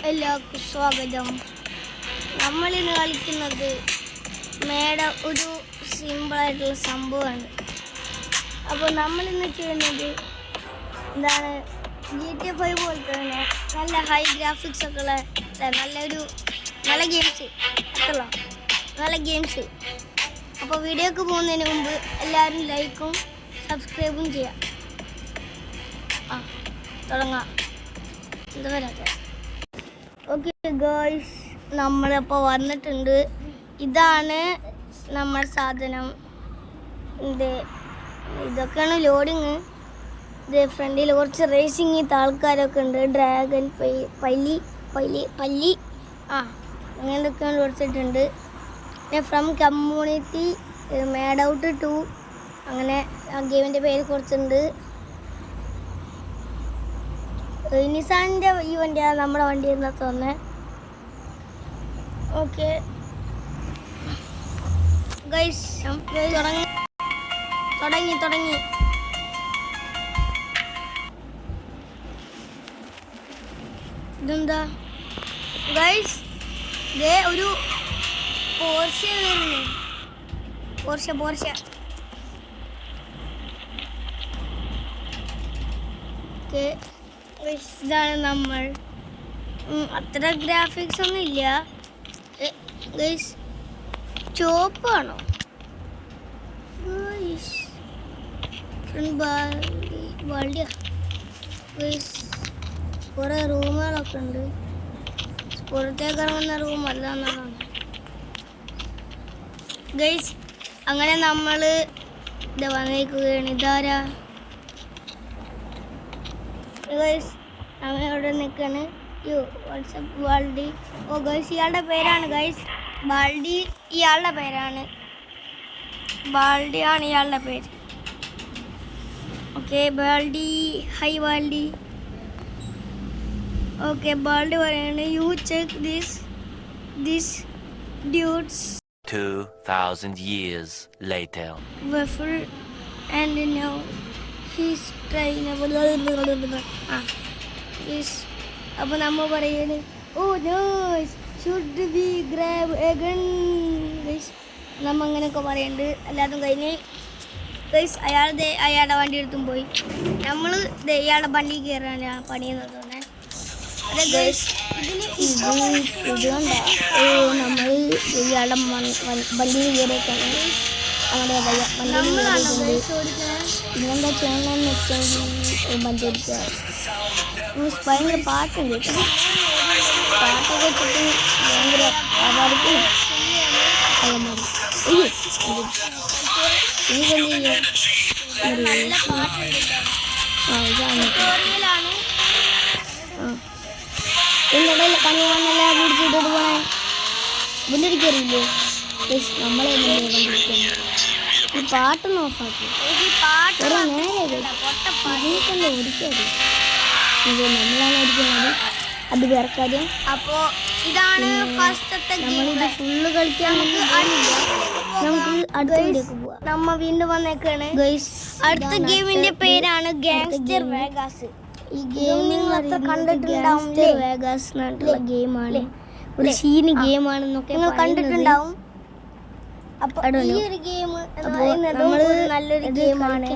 എല്ലാവർക്കും സ്വാഗതം. നമ്മളിന്ന് കളിക്കുന്നത് ഒരു സിമ്പിളായിട്ടുള്ള സംഭവമാണ്. അപ്പോൾ നമ്മളിന്ന് ചെയ്യുന്നത് എന്താണ്, GTA 5 പോലത്തെ തന്നെ നല്ല ഹൈ ഗ്രാഫിക്സ് ഒക്കെ ഉള്ള നല്ല ഗെയിംസ്. അപ്പോൾ വീഡിയോക്ക് പോകുന്നതിന് മുമ്പ് എല്ലാവരും ലൈക്കും സബ്സ്ക്രൈബും ചെയ്യാം. തുടങ്ങാം. എന്താ വരാത്ത ഓക്കെ ഗേൾസ്, നമ്മളിപ്പോൾ വന്നിട്ടുണ്ട്. ഇതാണ് നമ്മുടെ സാധനം. ഇതൊക്കെയാണ് ലോഡിങ്. ഇത് ഫ്രണ്ടിൽ കുറച്ച് റേസിങ് ആൾക്കാരൊക്കെ ഉണ്ട്. ഡ്രാഗൺ പല്ലി അങ്ങനെയൊക്കെയാണ് കൊടുത്തിട്ടുണ്ട്. പിന്നെ ഫ്രം കമ്മ്യൂണിറ്റി മേഡ് ഔട്ട് 2 അങ്ങനെ ആ ഗെയിമിൻ്റെ പേര് കൊടുത്തിട്ടുണ്ട്. നിസാൻ്റെ ഈ വണ്ടിയാണ് നമ്മുടെ വണ്ടി എന്നാ തോന്നുന്നത്. ഓക്കെ ഗൈസ്, തുടങ്ങി. ഇതെന്താ ഗൈസ്, ഇതേ ഒരു പോർഷെ വരുന്നു. Porsche okay. ഇതാണ് നമ്മൾ. അത്ര ഗ്രാഫിക്സ് ഒന്നും ഇല്ല ഗൈസ്. ചോപ്പാണോ ഗൈസ്? ബാൾഡിയ ഗൈസ്. കുറേ റൂമുകളൊക്കെ ഉണ്ട്. പുറത്തേക്ക് ഇറങ്ങുന്ന റൂമല്ല എന്നതാണ് ഗൈസ്. അങ്ങനെ നമ്മൾ ഇത് വന്നേക്കുകയാണ്. ഇതാരാ ഗൈസ്? അങ്ങനെ ഇവിടെ നിൽക്കാണ്. വാട്സപ്പ് ബാൾഡി. ഓ ഗൈസ്, ഇയാളുടെ പേരാണ് ഗൈസ് ബാൾഡി. ഇയാളുടെ പേരാണ് ബാൾഡിയാണ് ഇയാളുടെ പേര്. Okay Baldy, hi Baldy. Okay Baldy പറയാണ്, you check this dudes 2000 years later. Waffle and now he's trying അപ്പോൾ നമ്മൾ പറയുന്നത്, oh nice, should be grab again guys. നമ്മൾ അങ്ങനെയൊക്കെ പറയുന്നുണ്ട്. എല്ലാതും കഴിഞ്ഞ് ഗൈസ് അയാളുടെ വണ്ടി എടുത്തും പോയി. നമ്മൾ ഇയാളുടെ വണ്ടി കയറാനാണ് പണിയെന്ന് തോന്നുന്നത്. അതെ ഗൈസ്, ഇതുകൊണ്ടാ നമ്മൾ ഇയാളുടെ വണ്ടിയിൽ കയറിയേക്കാണ്. ഇതെന്താ ചെയ്യണമെന്ന് വെച്ചെങ്കിൽ വണ്ടി ഓടിക്കുക. ഭയങ്കര പാട്ടുണ്ട് കേട്ടോ. പാട്ടൊക്കെ വെച്ചിട്ട് ഭയങ്കര പാടിക്കുന്നു. ഇതിനിടയിൽ കണിയാണെന്നല്ല പിടിച്ചിട്ട് പോണേ. മുന്നിരിക്കറിയില്ലേ നമ്മളെ ഈ പാട്ടൊന്ന് ഓഫാക്കി. നേരെ ഓടിക്കാതെ ഇത് നമ്മളാണ് ഓടിക്കുന്നത്. അത് വേർക്കാദ്യം. അപ്പോൾ ഇതാണ് ഫസ്റ്റത്തെ. നമ്മളിത് ഫുള്ള് കളിക്കാൻ നമുക്ക് അടുത്ത വീഡിയോക്ക് പോവാം. നമ്മ വീണ്ടും വന്നേക്കാണ്. അടുത്ത ഗെയിമിന്റെ പേരാണ് ഗാങ്സ്റ്റർ വേഗാസ്. ഈ ഗെയിം നിങ്ങൾ കണ്ടിട്ടുണ്ടാവും. വേഗാസ് എന്നുള്ള ഗെയിമാണ്. ഒരു സീന് ഗെയിമാണെന്നൊക്കെ നിങ്ങൾ കണ്ടിട്ടുണ്ടാവും. അപ്പോൾ ഈ ഒരു ഗെയിം നല്ലൊരു ഗെയിമാണ്.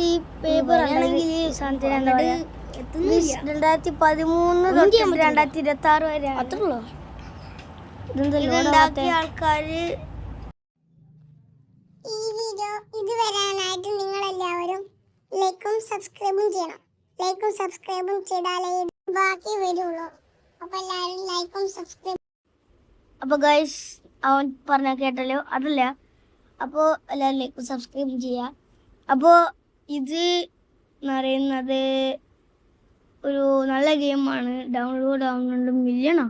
ഈ പേപ്പർ 2013 തൊട്ട് 2026 വരെ അത്രയുള്ളൂ. ഇതുണ്ടാക്കിയ ആൾക്കാര്. ഈ വീഡിയോ ഇതുവരാനായിട്ട് നിങ്ങളെല്ലാവരും ലൈക്കും സബ്സ്ക്രൈബും ചെയ്യണം. ലൈക്കും സബ്സ്ക്രൈബും ചെയ്താലേ ബാക്കി വരുള്ളൂ. അപ്പോൾ എല്ലാവരും ലൈക്കും സബ്സ്ക്രൈബും. അപ്പോൾ ഗൈസ്, അവൻ പറഞ്ഞ കേട്ടല്ലോ, അതല്ല. അപ്പോൾ എല്ലാവരും ലൈക്കും സബ്സ്ക്രൈബും ചെയ്യുക. അപ്പോൾ ഇത് എന്ന് പറയുന്നത് ഒരു നല്ല ഗെയിമാണ്. ഡൗൺലോഡ് ആവുന്നുണ്ട്. മില്യണോ?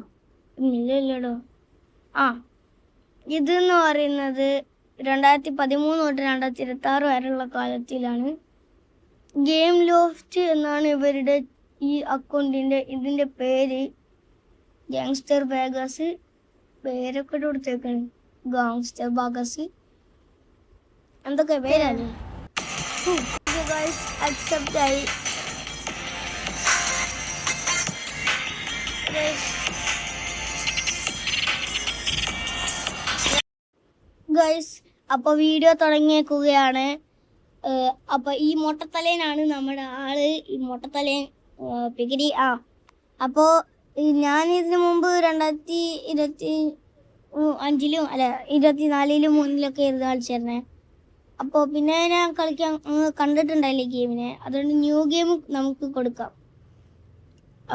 ഇതെന്ന് പറയുന്നത് 2013 തൊട്ട് 2026 വരെയുള്ള കാലത്തിലാണ്. ഗെയിം ലോഫ്റ്റ് എന്നാണ് ഇവരുടെ ഈ ഇതിൻ്റെ പേര്. ഗാങ്സ്റ്റർ വേഗാസ് പേരൊക്കെ കൊടുത്തേക്കാണ്. ഗാങ്സ്റ്റർ വേഗാസ് എന്തൊക്കെ പേരാണ്. accept I ഗൈസ് അപ്പോൾ വീഡിയോ തുടങ്ങിയേക്കുകയാണ്. അപ്പോൾ ഈ മൊട്ടത്തലേനാണ് നമ്മുടെ ആള്. ഈ മൊട്ടത്തലേൻ പിഗിരി. അപ്പോൾ ഞാനിതിനു മുമ്പ് 2025 അല്ല 2024 ഇരുന്ന് കളിച്ചിരുന്നേ. അപ്പോൾ പിന്നെ ഞാൻ കളിക്കാൻ കണ്ടിട്ടുണ്ടായില്ലേ ഗെയിമിനെ. അതുകൊണ്ട് ന്യൂ ഗെയിം നമുക്ക് കൊടുക്കാം.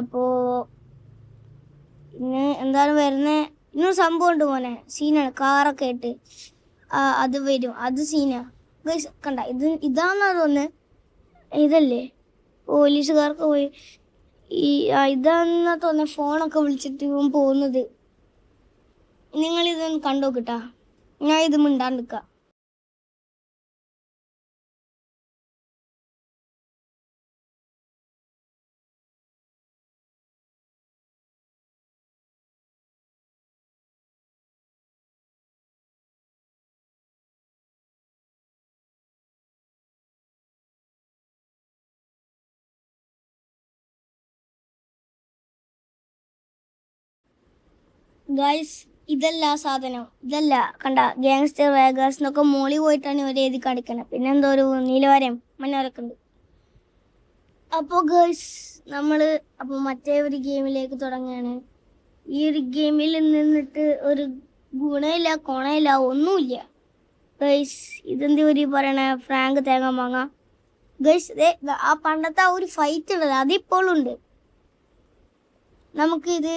അപ്പോൾ ഇന്ന് എന്താണ് വരുന്നത്? ഇന്നൊരു സംഭവം ഉണ്ട് മോനെ, സീനാണ്. കാറൊക്കെ ഇട്ട് അത് വരും, അത് സീനാ ഗൈസ്. കണ്ട ഇതാണെന്നാ തോന്നുന്നത്. ഇതല്ലേ പോലീസുകാർക്ക് പോയി ഇതാണെന്നാ തോന്നുന്നത്. ഫോണൊക്കെ വിളിച്ചിട്ട് ഇവൻ പോകുന്നത്. നിങ്ങളിതൊന്ന് കണ്ടോക്കിട്ടാ. ഞാൻ ഇത് മിണ്ടാണ്ടിരിക്കാം. ഗൈസ് ഇതല്ല സാധനം, ഇതല്ല. കണ്ട ഗാങ്സ്റ്റർ വേഗാസ് എന്നൊക്കെ മോളി പോയിട്ടാണ് ഇവർ എഴുതി കാണിക്കണത്. പിന്നെ എന്തോ ഒരു നീലവരയും മഞ്ഞവരൊക്കെ ഉണ്ട്. അപ്പോൾ ഗൈസ് അപ്പോൾ മറ്റേ ഒരു ഗെയിമിലേക്ക് തുടങ്ങുകയാണ്. ഈ ഒരു ഗെയിമിൽ നിന്നിട്ട് ഒരു ഗുണമില്ല, കൊണയില്ല, ഒന്നുമില്ല ഗൈസ്. ഇതെന്ത് ഒരു പറയണേ ഫ്രാങ്ക് തേങ്ങ മാങ്ങ ഗൈസ്. ആ പണ്ടത്തെ ആ ഒരു ഫൈറ്റ് ഉണ്ടല്ലോ, അതിപ്പോഴുണ്ട്. നമുക്കിത്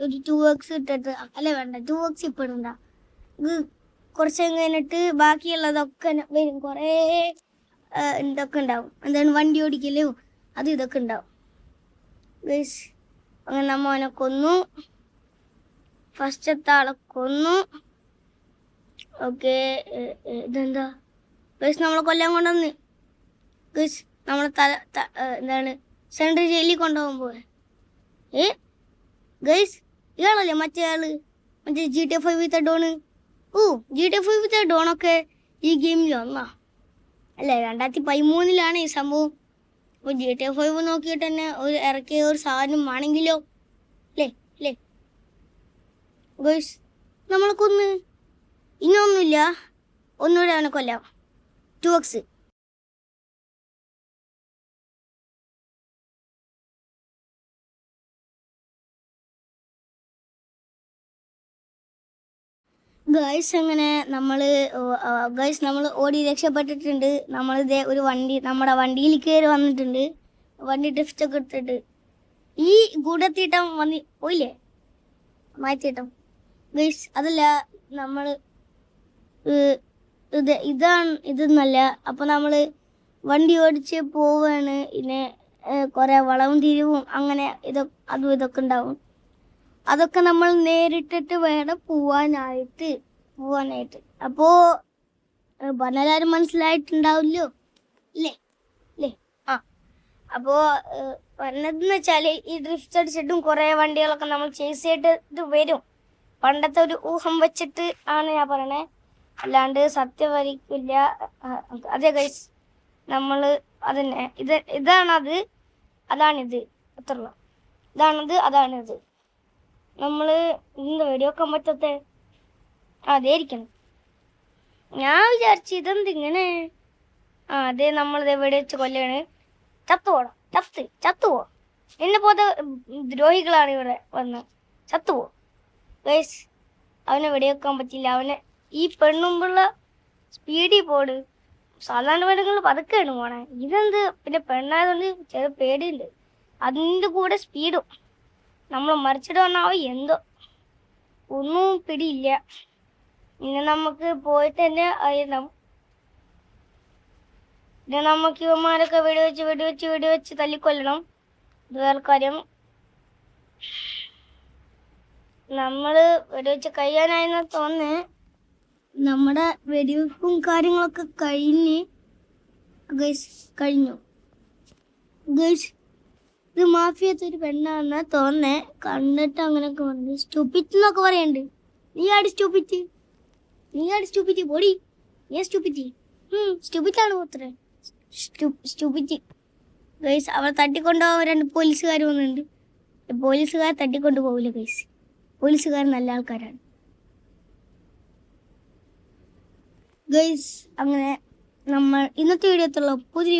ഒരു 2x ഇട്ടിട്ട്, അല്ല വേണ്ട 2x ഇപ്പോഴും ഉണ്ടാ. ഇത് കുറച്ച് കഴിഞ്ഞിട്ട് ബാക്കിയുള്ളതൊക്കെ വരും. കുറേ ഇതൊക്കെ ഉണ്ടാവും. എന്താണ് വണ്ടി ഓടിക്കല്ലോ, ഇതൊക്കെ ഉണ്ടാവും ഗൈസ്. അങ്ങനെ നമ്മ അവനെ കൊന്നു. ഫസ്റ്റത്തെ ആളെ കൊന്നു. ഓക്കെ, ഇതെന്താ ഗൈസ് നമ്മളെ കൊല്ലാൻ കൊണ്ടുവന്ന് ഗൈസ്. നമ്മളെ എന്താണ് സെൻട്രൽ ജയിലിൽ കൊണ്ടുപോകാൻ പോയെ. ഗൈസ് ഇയാളല്ലേ മറ്റേ ആള്, മറ്റേ GTA 5 വിത്ത് ഡോണ്. GTA 5 വിത്ത് ഡോണൊക്കെ ഈ ഗെയിമിൽ വന്നാ അല്ലേ? 2013 ഈ സംഭവം. അപ്പോൾ GTA 5 നോക്കിയിട്ട് തന്നെ ഇറക്കിയ ഒരു സാധനം ആണെങ്കിലോ അല്ലേ ഗൈസ്. നമ്മളെ കൊന്ന്. ഇനിയൊന്നുമില്ല, ഒന്നുകൂടെ അവനെ കൊല്ലാം. 2x. ഗൈസ് അങ്ങനെ നമ്മൾ ഓടി രക്ഷപ്പെട്ടിട്ടുണ്ട്. നമ്മളിതേ ഒരു നമ്മുടെ വണ്ടിയിൽ കയറി വന്നിട്ടുണ്ട്. വണ്ടി ഡ്രിഫ്റ്റൊക്കെ എടുത്തിട്ട് ഈ ഗൂഢത്തീട്ടം പോയില്ലേ, മാറ്റിയിട്ടം ഗൈസ്. അതല്ല നമ്മൾ ഇതൊന്നല്ല. അപ്പോൾ നമ്മൾ വണ്ടി ഓടിച്ച് പോവുകയാണ്. പിന്നെ കുറേ വളവും തിരിവും അങ്ങനെ ഇതൊക്കെ ഉണ്ടാവും. അതൊക്കെ നമ്മൾ നേരിട്ടിട്ട് വേണം പോവാനായിട്ട്. അപ്പോൾ പറഞ്ഞാലും മനസ്സിലായിട്ടുണ്ടാവില്ലോ അല്ലേ? അപ്പോൾ പറഞ്ഞതെന്ന് വെച്ചാൽ ഈ ഡ്രിഫ്റ്റ് അടിച്ചിട്ടും കുറേ വണ്ടികളൊക്കെ നമ്മൾ ചേസ് ചെയ്തിട്ട് വരും. പണ്ടത്തെ ഒരു ഊഹം വെച്ചിട്ട് ആണ് ഞാൻ പറയണേ, അല്ലാണ്ട് സത്യവരിക്കില്ല. അതെ ഗൈസ്, നമ്മൾ അതന്നെ ഇതാണത്, അതാണിത്, അത്രയുള്ള അതാണിത്. നമ്മൾ ഇന്ന് വെടിവെക്കാൻ പറ്റത്തെ അതേരിക്കണം. ഞാൻ വിചാരിച്ചു ഇതെന്തിങ്ങനെ. അതേ നമ്മളിത് വെടിവെച്ച് കൊല്ലാണ്. ചത്തുപോ. എന്നെ പോലത്തെ ദ്രോഹികളാണ് ഇവിടെ വന്ന്. ചത്തുപോ ഗൈസ്. അവനെ വെടിവെക്കാൻ പറ്റില്ല. അവനെ ഈ പെണ്ണുമ്പുള്ള സ്പീഡിൽ പോട്. സാധാരണ പെണ്ണുങ്ങൾ പതുക്കെയാണ് പോണേ. ഇതെന്ത് പിന്നെ പെണ്ണായതുകൊണ്ട് ചെറിയ പേടിയുണ്ട്. അതിൻ്റെ കൂടെ സ്പീഡും. നമ്മൾ മറിച്ചിട്ട് വന്നാവോ എന്തോ ഒന്നും പിടിയില്ല. ഇനി നമുക്ക് പോയിട്ട് തന്നെ അറിയണം. പിന്നെ നമുക്ക് ഇവന്മാരൊക്കെ വെടിവെച്ച് തല്ലിക്കൊല്ലണം. ഇത് വേറെ കാര്യം. നമ്മൾ വെടിവെച്ച് കഴിയാനായെന്ന് തോന്നുന്നു. നമ്മുടെ വെടിവെപ്പും കാര്യങ്ങളൊക്കെ കഴിഞ്ഞു ഗൈസ്. ഇത് മാഫിയത്തെ ഒരു പെണ്ണാണെന്നാ തോന്നേ. കണ്ടിട്ട് അങ്ങനെയൊക്കെ പറഞ്ഞു. സ്റ്റുപ്പിറ്റ് എന്നൊക്കെ പറയുന്നുണ്ട്. നീ ആടി സ്റ്റുപ്പിറ്റ് പൊടി. നീ സ്റ്റുപ്പിറ്റാണ് പോത്രേ. Stupid guys. അവളെ തട്ടിക്കൊണ്ടുപോകാൻ 2 പോലീസുകാർ വന്നിട്ടുണ്ട്. പോലീസുകാർ തട്ടിക്കൊണ്ട് പോകില്ല ഗൈസ്. പോലീസുകാർ നല്ല ആൾക്കാരാണ് ഗൈസ്. അങ്ങനെ നമ്മൾ ഇന്നത്തെ വീഡിയോത്തുള്ള പുതിയ